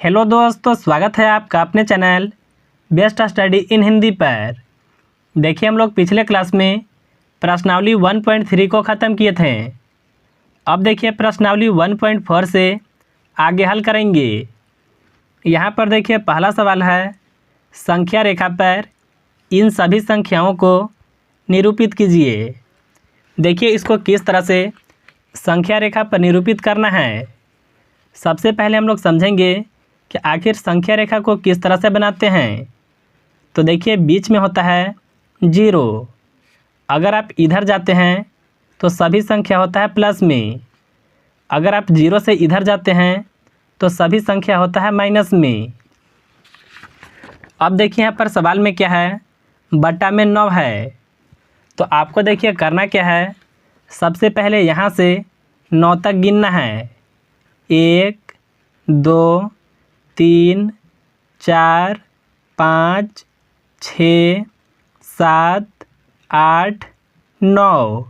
Hello दोस्तों, स्वागत है आपका अपने channel best study in Hindi पर। देखिए, हम लोग पिछले क्लास में प्रश्नावली 1.3 को ख़त्म किए थे। अब देखिए प्रश्नावली 1.4 से आगे हल करेंगे। यहाँ पर देखिए पहला सवाल है, संख्या रेखा पर इन सभी संख्याओं को निरूपित कीजिए। देखिए इसको किस तरह से संख्या रेखा पर निरूपित करना है। सबसे पहले हम लोग समझेंगे कि आखिर संख्या रेखा को किस तरह से बनाते हैं। तो देखिए बीच में होता है 0। अगर आप इधर जाते हैं तो सभी संख्या होता है प्लस में। अगर आप 0 से इधर जाते हैं तो सभी संख्या होता है माइनस में। अब देखिए यहाँ पर सवाल में क्या है, बटा में 9 है। तो आपको देखिए करना क्या है, सबसे पहले यहाँ से 9 तक गिनना है। 1 2 3 4 5 6 7 8 9।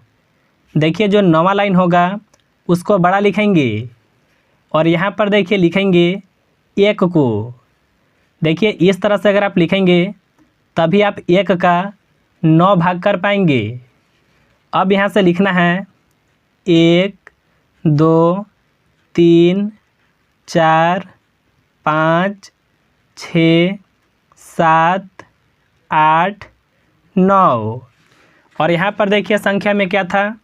देखिए जो 9वां लाइन होगा उसको बड़ा लिखेंगे और यहाँ पर देखिए लिखेंगे 1 को। देखिए इस तरह से अगर आप लिखेंगे तभी आप 1 का 9 भाग कर पाएंगे। अब यहाँ से लिखना है 1 2 3 4 5 6 7 8 9। और यहाँ पर देखिए संख्या में क्या था,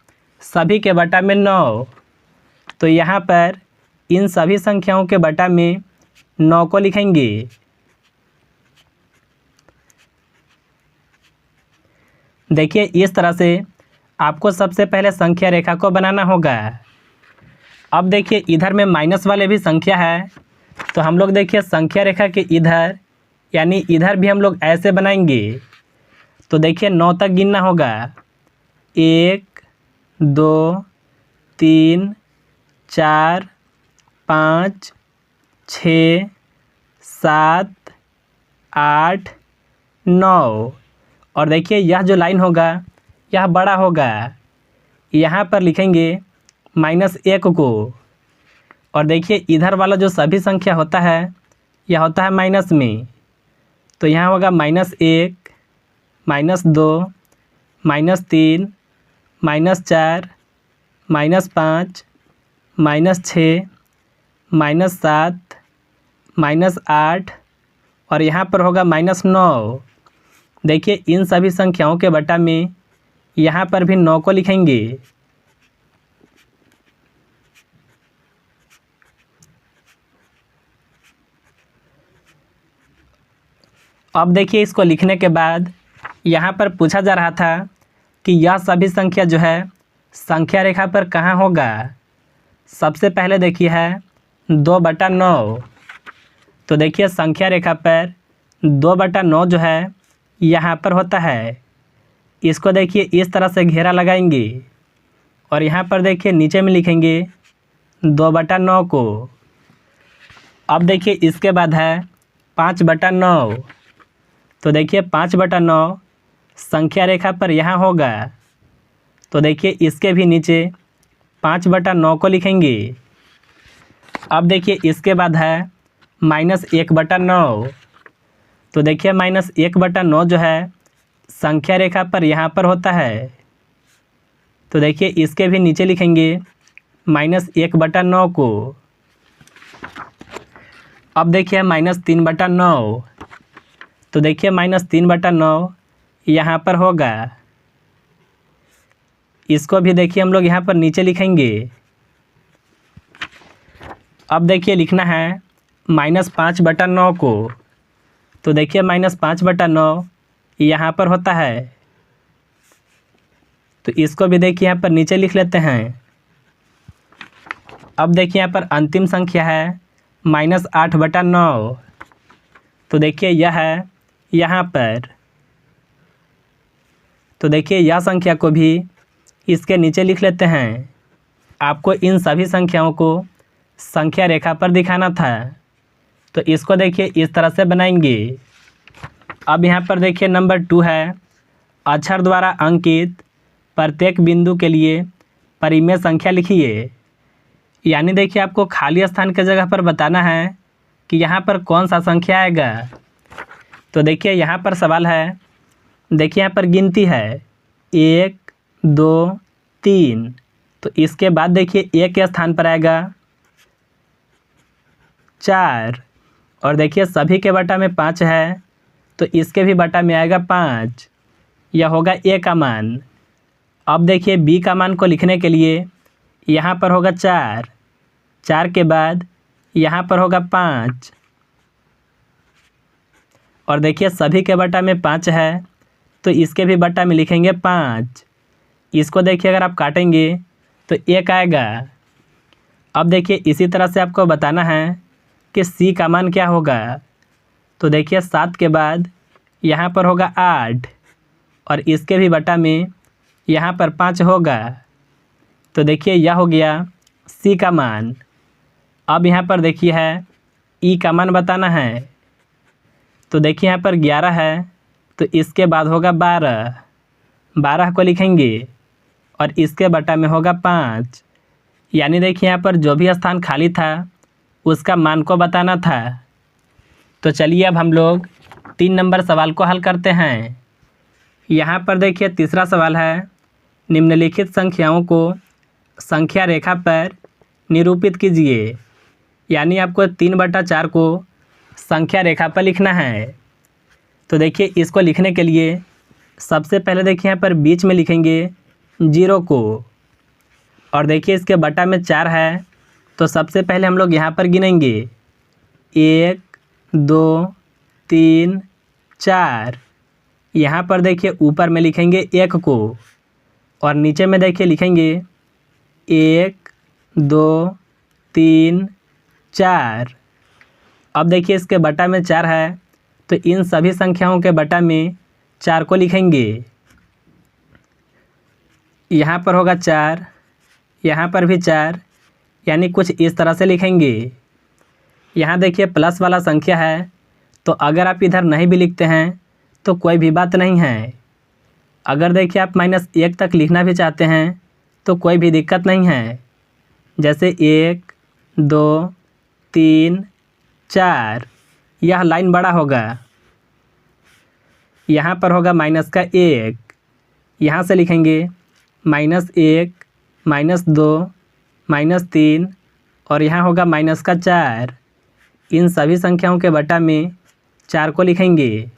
सभी के बटा में 9। तो यहाँ पर इन सभी संख्याओं के बटा में 9 को लिखेंगे। देखिए इस तरह से आपको सबसे पहले संख्या रेखा को बनाना होगा। अब देखिए इधर में माइनस वाले भी संख्या है, तो हम लोग देखिए संख्या रेखा के इधर यानी इधर भी हम लोग ऐसे बनाएंगे। तो देखिए 9 तक गिनना होगा। 1 2 3 4 5 6 7 8 9। और देखिए यह जो लाइन होगा यह बड़ा होगा। यहाँ पर लिखेंगे -1 को। और देखिए इधर वाला जो सभी संख्या होता है यह होता है माइनस में। तो यहाँ होगा -1 -2 -3 -4 -5 -6 -7 -8 और यहाँ पर होगा -9। देखिए इन सभी संख्याओं के बटा में यहाँ पर भी 9 को लिखेंगे। अब देखिए इसको लिखने के बाद यहाँ पर पूछा जा रहा था कि यह सभी संख्या जो है संख्या रेखा पर कहाँ होगा। सबसे पहले देखिए है 2/9। तो देखिए संख्या रेखा पर 2/9 जो है यहाँ पर होता है। इसको देखिए इस तरह से घेरा लगाएंगे और यहाँ पर देखिए नीचे में लिखेंगे 2/9 को। अब देखिए इसके बाद है 5/9। तो देखिए 5/9 संख्या रेखा पर यहाँ होगा। तो देखिए इसके भी नीचे 5/9 को लिखेंगे। अब देखिए इसके बाद है -1/9। तो देखिए -1/9 जो है संख्या रेखा पर यहाँ पर होता है। तो देखिए इसके भी नीचे लिखेंगे -1/9 को। अब देखिए -3/9। तो देखिए -3/9 यहाँ पर होगा। इसको भी देखिए हम लोग यहाँ पर नीचे लिखेंगे। अब देखिए लिखना है -5/9 को। तो देखिए -5/9 यहाँ पर होता है। तो इसको भी देखिए यहाँ पर नीचे लिख लेते हैं। अब देखिए यहाँ पर अंतिम संख्या है -8/9। तो देखिए यह है यहाँ पर। तो देखिए यह संख्या को भी इसके नीचे लिख लेते हैं। आपको इन सभी संख्याओं को संख्या रेखा पर दिखाना था, तो इसको देखिए इस तरह से बनाएंगे। अब यहाँ पर देखिए नंबर 2 है, अक्षर द्वारा अंकित प्रत्येक बिंदु के लिए परिमेय संख्या लिखिए। यानी देखिए आपको खाली स्थान की जगह पर बताना है कि यहाँ पर कौन सा संख्या आएगा। तो देखिए यहाँ पर सवाल है, देखिए यहाँ पर गिनती है 1 2 3, तो इसके बाद देखिए 1 के स्थान पर आएगा 4, और देखिए सभी के बटा में 5 है, तो इसके भी बटा में आएगा 5। यह होगा ए का मान। अब देखिए बी का मान को लिखने के लिए यहाँ पर होगा 4, 4 के बाद यहाँ पर होगा 5, और देखिए सभी के बटा में 5 है, तो इसके भी बटा में लिखेंगे 5। इसको देखिए अगर आप काटेंगे तो 1 आएगा। अब देखिए इसी तरह से आपको बताना है कि सी का मान क्या होगा। तो देखिए 7 के बाद यहाँ पर होगा 8, और इसके भी बटा में यहाँ पर 5 होगा। तो देखिए यह हो गया सी का मान। अब यहाँ पर देखिए है ई का मान बताना है। तो देखिए यहाँ पर 11 है, तो इसके बाद होगा 12, 12 को लिखेंगे, और इसके बटा में होगा 5। यानी देखिए यहाँ पर जो भी स्थान खाली था उसका मान को बताना था। तो चलिए अब हम लोग 3 नंबर सवाल को हल करते हैं। यहाँ पर देखिए तीसरा सवाल है, निम्नलिखित संख्याओं को संख्या रेखा पर निरूपित कीजिए। यानी आपको 3/4 को संख्या रेखा पर लिखना है। तो देखिए इसको लिखने के लिए सबसे पहले देखिए यहाँ पर बीच में लिखेंगे 0 को, और देखिए इसके बटा में 4 है, तो सबसे पहले हम लोग यहाँ पर गिनेंगे 1 2 3 4। यहाँ पर देखिए ऊपर में लिखेंगे 1 को, और नीचे में देखिए लिखेंगे 1 2 3 4। अब देखिए इसके बटा में 4 है, तो इन सभी संख्याओं के बटा में 4 को लिखेंगे। यहाँ पर होगा 4, यहाँ पर भी 4, यानी कुछ इस तरह से लिखेंगे। यहाँ देखिए प्लस वाला संख्या है, तो अगर आप इधर नहीं भी लिखते हैं तो कोई भी बात नहीं है। अगर देखिए आप -1 तक लिखना भी चाहते हैं तो कोई भी दिक्कत नहीं है। जैसे 1 2 3 4, यह लाइन बड़ा होगा। यहाँ पर होगा -1, यहाँ से लिखेंगे -1 -2 -3, और यहाँ होगा -4। इन सभी संख्याओं के बटा में 4 को लिखेंगे।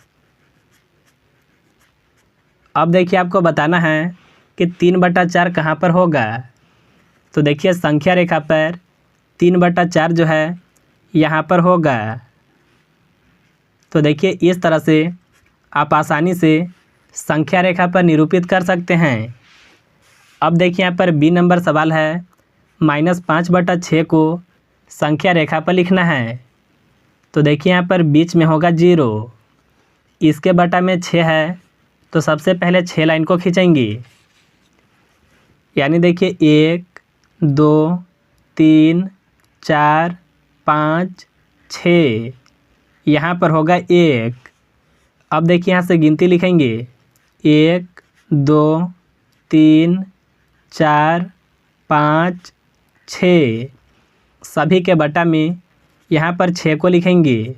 अब देखिए आपको बताना है कि 3/4 कहाँ पर होगा। तो देखिए संख्या रेखा पर 3/4 जो है यहाँ पर होगा। तो देखिए इस तरह से आप आसानी से संख्या रेखा पर निरूपित कर सकते हैं। अब देखिए यहाँ पर बी नंबर सवाल है, -5/6 को संख्या रेखा पर लिखना है। तो देखिए यहाँ पर बीच में होगा 0, इसके बटा में 6 है, तो सबसे पहले 6 लाइन को खींचेंगे। यानी देखिए 1 2 3 4 5 6, यहाँ पर होगा 1। अब देखिए यहाँ से गिनती लिखेंगे 1 2 3 4 5 6, सभी के बटा में यहाँ पर 6 को लिखेंगे।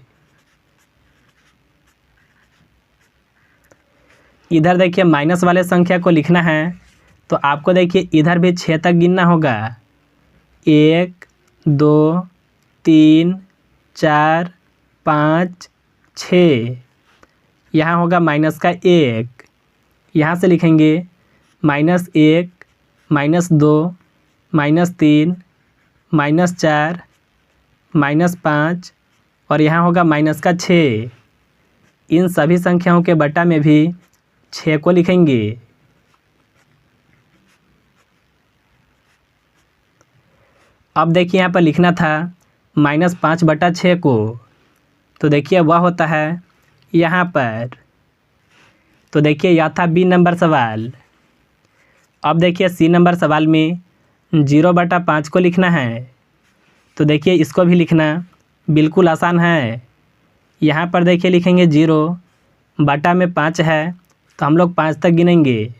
इधर देखिए माइनस वाले संख्या को लिखना है, तो आपको देखिए इधर भी 6 तक गिनना होगा। 1 2 3 4 5 6, यहाँ होगा -1, यहाँ से लिखेंगे -1 -2 -3 -4 -5, और यहाँ होगा -6। इन सभी संख्याओं के बटा में भी 6 को लिखेंगे। अब देखिए यहाँ पर लिखना था -5/6 को, तो देखिए वह होता है यहाँ पर। तो देखिए यह था बी नंबर सवाल। अब देखिए सी नंबर सवाल में 0/5 को लिखना है। तो देखिए इसको भी लिखना बिल्कुल आसान है। यहाँ पर देखिए लिखेंगे 0, बटा में 5 है, तो हम लोग 5 तक गिनेंगे।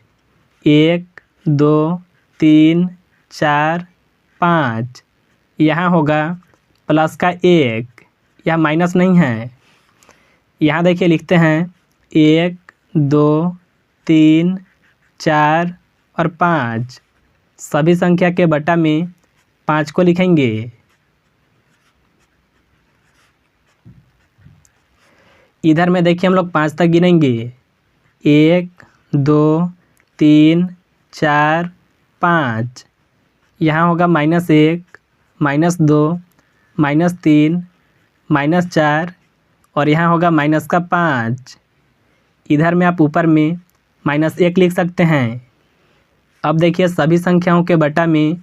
1 2 3 4 5, यहाँ होगा +1, यह माइनस नहीं है। यहाँ देखिए लिखते हैं 1, 2, 3, 4 और 5। सभी संख्या के बटा में 5 को लिखेंगे। इधर में देखिए हम लोग 5 तक गिनेंगे। 1, 2, 3, 4, 5। यहाँ होगा -1, -2, -3, -4 और यहाँ होगा -5। इधर में आप ऊपर में -1 लिख सकते हैं। अब देखिए सभी संख्याओं के बटा में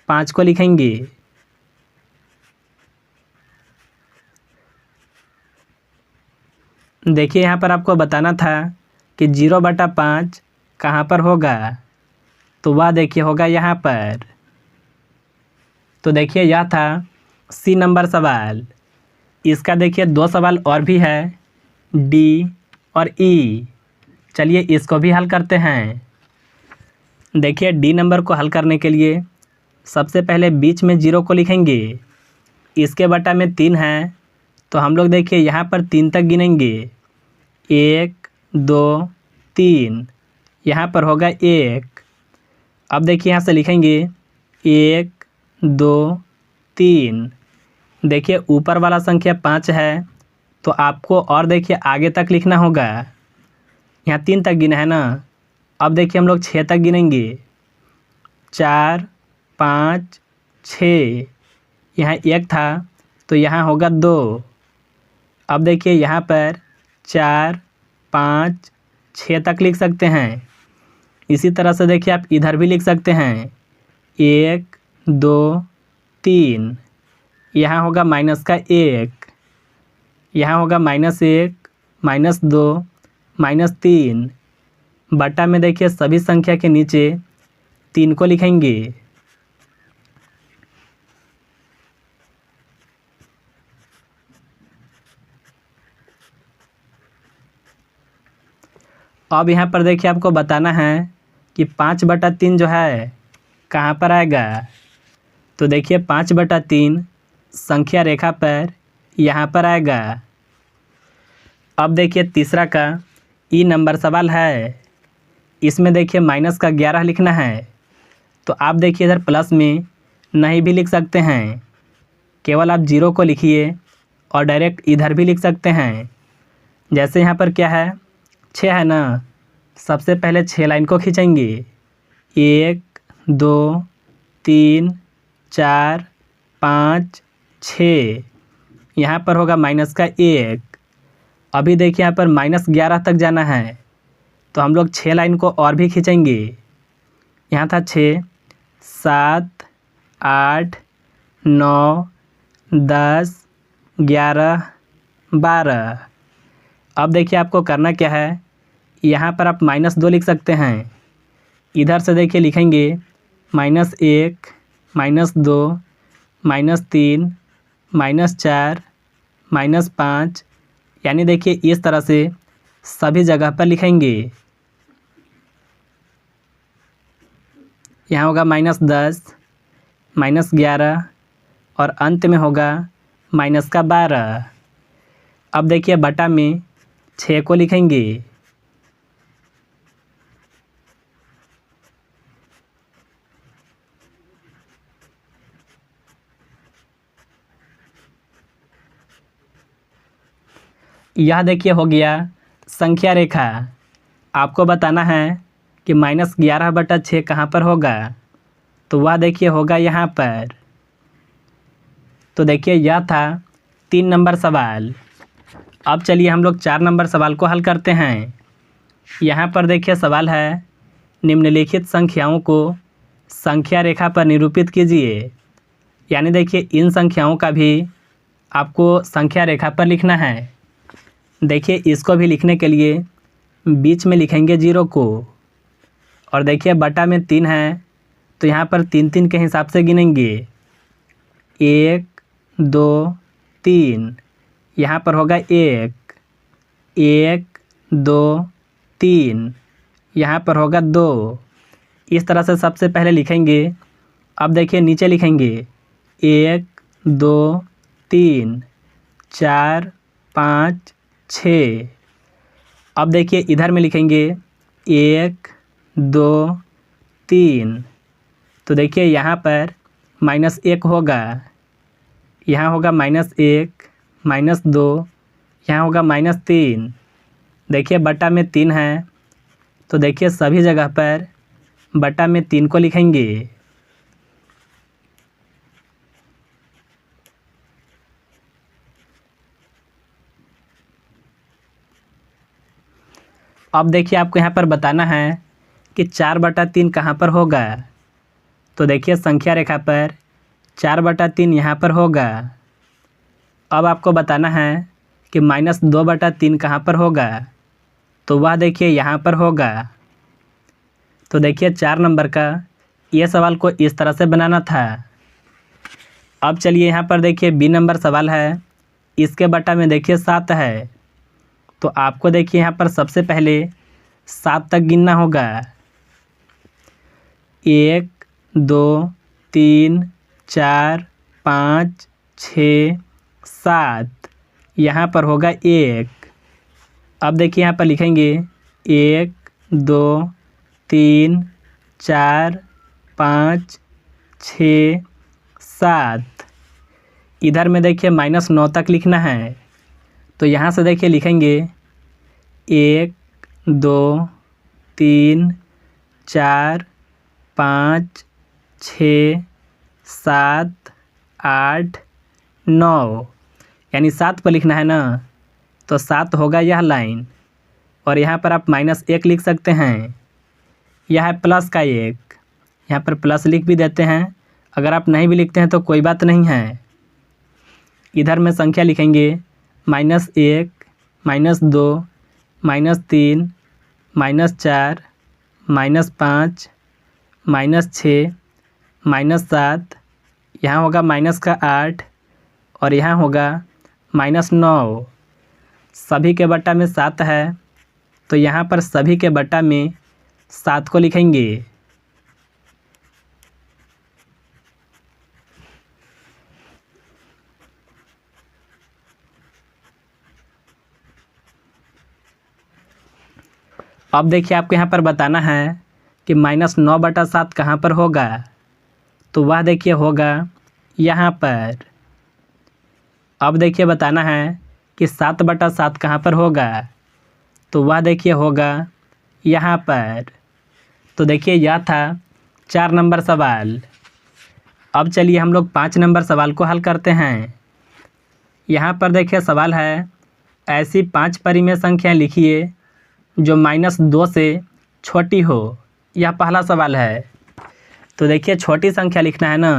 5 को लिखेंगे। देखिए यहाँ पर आपको बताना था कि 0/5 कहाँ पर होगा, तो वह देखिए होगा यहाँ पर। तो देखिए यह था सी नंबर सवाल। इसका देखिए 2 सवाल और भी है, डी और ई। चलिए इसको भी हल करते हैं। देखिए डी नंबर को हल करने के लिए सबसे पहले बीच में 0 को लिखेंगे। इसके बटा में 3 है, तो हम लोग देखिए यहाँ पर 3 तक गिनेंगे। 1, 2, 3। यहाँ पर होगा 1। अब देखिए यहाँ से लिखेंगे 1, 2, 3। देखिए ऊपर वाला संख्या 5 है, तो आपको और देखिए आगे तक लिखना होगा। यहाँ 3 तक गिना है ना। अब देखिए हम लोग 6 तक गिनेंगे। 4, 5, 6। यहाँ 1 था, तो यहाँ होगा 2। अब देखिए यहाँ पर 4, 5, 6 तक लिख सकते हैं। इसी तरह से देखिए आप इधर भी लिख सकते हैं। 1, 2, 3। यहाँ होगा -1। यहाँ होगा -1, -2, -3। बटा में देखिए सभी संख्या के नीचे 3 को लिखेंगे। अब यहाँ पर देखिए आपको बताना है कि 5/3 जो है कहाँ पर आएगा। तो देखिए 5/3 संख्या रेखा पर यहाँ पर आएगा। अब देखिए तीसरा का ई नंबर सवाल है। इसमें देखिए -11 लिखना है, तो आप देखिए इधर प्लस में नहीं भी लिख सकते हैं। केवल आप 0 को लिखिए और डायरेक्ट इधर भी लिख सकते हैं। जैसे यहाँ पर क्या है, 6 है ना। सबसे पहले 6 लाइन को खींचेंगे। 1, 2, 3, 4, 5, 6। यहाँ पर होगा -1। अभी देखिए यहाँ पर -11 तक जाना है, तो हम लोग 6 लाइन को और भी खींचेंगे। यहाँ था 6, 7, 8, 9, 10, 11, 12। अब देखिए आपको करना क्या है, यहाँ पर आप -2 लिख सकते हैं। इधर से देखिए लिखेंगे -1, -2, -3, -4, -5। यानी देखिए इस तरह से सभी जगह पर लिखेंगे। यहाँ होगा -10, -11 और अंत में होगा -12। अब देखिए बटा में 6 को लिखेंगे। यह देखिए हो गया संख्या रेखा। आपको बताना है कि -11/6 कहाँ पर होगा, तो वह देखिए होगा यहाँ पर। तो देखिए यह था 3 नंबर सवाल। अब चलिए हम लोग 4 नंबर सवाल को हल करते हैं। यहाँ पर देखिए सवाल है, निम्नलिखित संख्याओं को संख्या रेखा पर निरूपित कीजिए। यानी देखिए इन संख्याओं का भी आपको संख्या रेखा पर लिखना है। देखिए इसको भी लिखने के लिए बीच में लिखेंगे 0 को, और देखिए बटा में 3 है, तो यहाँ पर 3 के हिसाब से गिनेंगे। 1, 2, 3। यहाँ पर होगा 1, 2, 3। यहाँ पर होगा 2। इस तरह से सबसे पहले लिखेंगे। अब देखिए नीचे लिखेंगे 1, 2, 3। 4 5 6। अब देखिए इधर में लिखेंगे 1 2 3। तो देखिए यहाँ पर -1 होगा, यहाँ होगा -1 -2, यहाँ होगा -3। देखिए बटा में 3 है, तो देखिए सभी जगह पर बटा में 3 को लिखेंगे। अब देखिए आपको यहाँ पर बताना है कि 4/3 कहाँ पर होगा। तो देखिए संख्या रेखा पर 4/3 यहाँ पर होगा। अब आपको बताना है कि -2/3 कहाँ पर होगा। तो वह देखिए यहाँ पर होगा। तो देखिए 4 नंबर का ये सवाल को इस तरह से बनाना था। अब चलिए यहाँ पर देखिए बी नंबर सवाल है, इसके बटा में देखिए 7 है। तो आपको देखिए यहाँ पर सबसे पहले 7 तक गिनना होगा। 1 2 3 4 5 6 7, यहाँ पर होगा 1। अब देखिए यहाँ पर लिखेंगे 1 2 3 4 5 6 7। इधर में देखिए -9 तक लिखना है। तो यहाँ से देखिए लिखेंगे 1 2 3 4 5 6 7 8 9, यानी 7 पर लिखना है ना। तो 7 होगा यह लाइन, और यहाँ पर आप -1 लिख सकते हैं। यह है प्लस का 1, यहाँ पर प्लस लिख भी देते हैं। अगर आप नहीं भी लिखते हैं तो कोई बात नहीं है। इधर में संख्या लिखेंगे -1 -2 -3 -4 -5 -6 -7, यहाँ होगा -8 और यहाँ होगा -9। सभी के बट्टा में 7 है, तो यहाँ पर सभी के बट्टा में 7 को लिखेंगे। अब देखिए आपको यहाँ पर बताना है कि -9/7 कहाँ पर होगा। तो वह देखिए होगा यहाँ पर। अब देखिए बताना है कि 7/7 कहाँ पर होगा। तो वह देखिए होगा यहाँ पर। तो देखिए यह था 4 नंबर सवाल। अब चलिए हम लोग 5 नंबर सवाल को हल करते हैं। यहाँ पर देखिए सवाल है, ऐसी 5 परिमेय संख्याएं लिखिए जो -2 से छोटी हो। यह पहला सवाल है। तो देखिए छोटी संख्या लिखना है ना।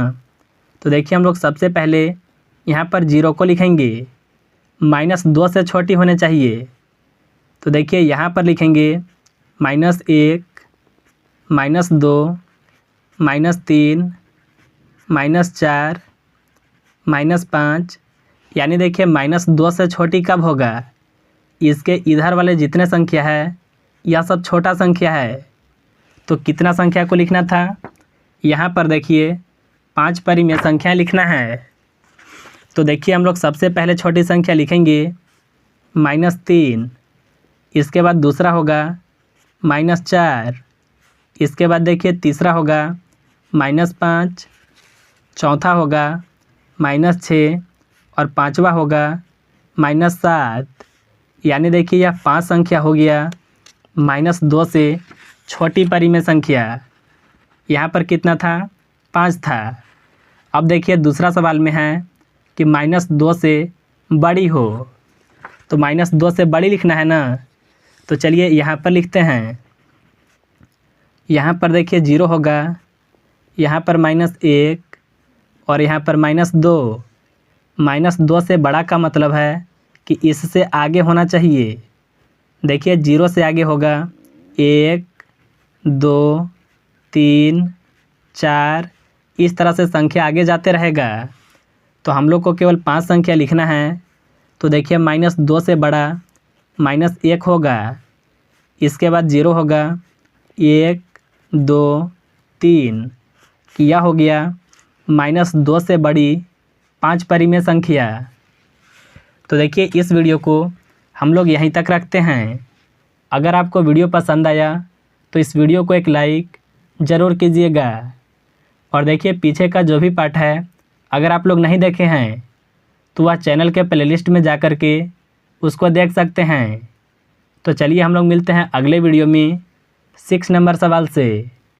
तो देखिए हम लोग सबसे पहले यहाँ पर 0 को लिखेंगे, -2 से छोटी होने चाहिए। तो देखिए यहाँ पर लिखेंगे -1 -2 -3 -4 -5, यानी देखिए -2 से छोटी कब होगा। इसके इधर वाले जितने संख्या है यह सब छोटा संख्या है। तो कितना संख्या को लिखना था, यहाँ पर देखिए 5 परिमेय संख्या लिखना है। तो देखिए हम लोग सबसे पहले छोटी संख्या लिखेंगे -3, इसके बाद दूसरा होगा -4, इसके बाद देखिए तीसरा होगा -5, चौथा होगा -6 और पांचवा होगा -7। यानी देखिए यह 5 संख्या हो गया -2 से छोटी परिमेय संख्या। यहाँ पर कितना था, 5 था। अब देखिए दूसरा सवाल में है कि -2 से बड़ी हो। तो -2 से बड़ी लिखना है ना। तो चलिए यहाँ पर लिखते हैं। यहाँ पर देखिए 0 होगा, यहाँ पर -1 और यहाँ पर -2। -2 से बड़ा का मतलब है कि इससे आगे होना चाहिए। देखिए 0 से आगे होगा 1 2 3 4, इस तरह से संख्या आगे जाते रहेगा। तो हम लोग को केवल 5 संख्या लिखना है। तो देखिए -2 से बड़ा -1 होगा, इसके बाद 0 होगा 1 2 3, यह हो गया -2 से बड़ी 5 परिमेय संख्या। तो देखिए इस वीडियो को हम लोग यहीं तक रखते हैं। अगर आपको वीडियो पसंद आया तो इस वीडियो को एक लाइक ज़रूर कीजिएगा। और देखिए पीछे का जो भी पार्ट है अगर आप लोग नहीं देखे हैं तो वह चैनल के प्लेलिस्ट में जा कर के उसको देख सकते हैं। तो चलिए हम लोग मिलते हैं अगले वीडियो में 6 नंबर सवाल से।